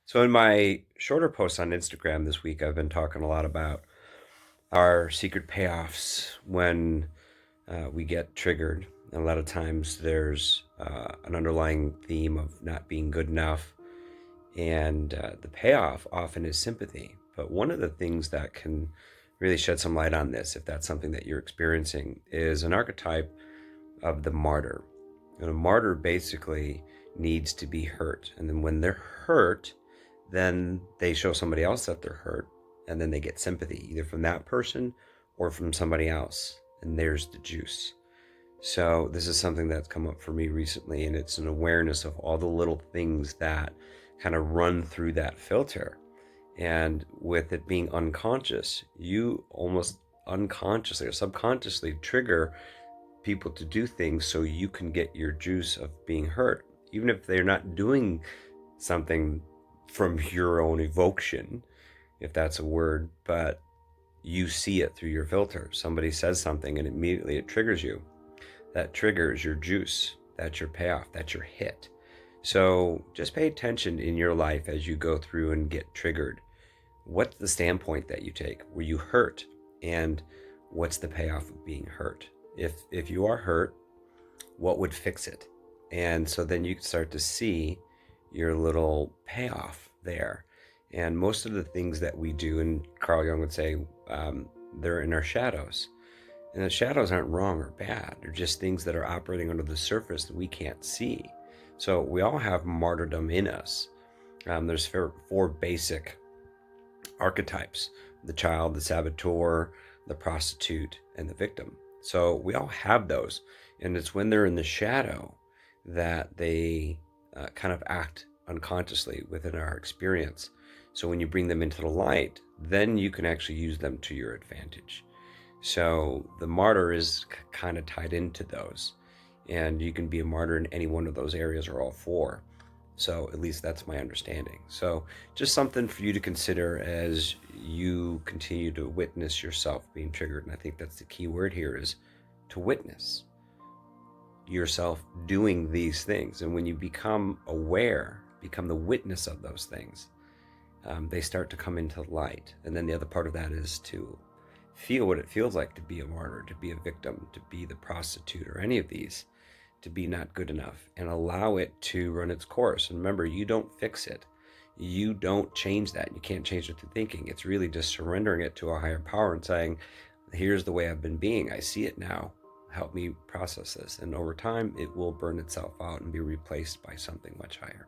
So in my shorter posts on Instagram this week, I've been talking a lot about our secret payoffs when we get triggered. And a lot of times there's an underlying theme of not being good enough, and the payoff often is sympathy. But one of the things that can really shed some light on this, if that's something that you're experiencing, is an archetype of the martyr. And a martyr basically needs to be hurt. And then when they're hurt, then they show somebody else that they're hurt. And then they get sympathy, either from that person or from somebody else. And there's the juice. So this is something that's come up for me recently. And it's an awareness of all the little things that kind of run through that filter. And with it being unconscious, you almost unconsciously or subconsciously trigger people to do things so you can get your juice of being hurt, even if they're not doing something from your own evocation, if that's a word, but you see it through your filter. Somebody says something and immediately it triggers you. That triggers your juice. That's your payoff. That's your hit. So just pay attention in your life as you go through and get triggered. What's the standpoint that you take? Were you hurt? And what's the payoff of being hurt? If you are hurt, what would fix it? And so then you can start to see your little payoff there. And most of the things that we do, and Carl Jung would say, they're in our shadows. And the shadows aren't wrong or bad. They're just things that are operating under the surface that we can't see. So we all have martyrdom in us. There's four basic archetypes: the child, the saboteur, the prostitute, and the victim. So we all have those. And it's when they're in the shadow that they kind of act unconsciously within our experience. So when you bring them into the light, then you can actually use them to your advantage. So the martyr is kind of tied into those. And you can be a martyr in any one of those areas or all four. So at least that's my understanding. So just something for you to consider as you continue to witness yourself being triggered. And I think that's the key word here, is to witness yourself doing these things. And when you become aware, become the witness of those things, they start to come into light. And then the other part of that is to feel what it feels like to be a martyr, to be a victim, to be the prostitute, or any of these, to be not good enough, and allow it to run its course. And remember, you don't fix it. You don't change that. You can't change it through thinking. It's really just surrendering it to a higher power and saying, here's the way I've been being. I see it now. Help me process this. And over time, it will burn itself out and be replaced by something much higher.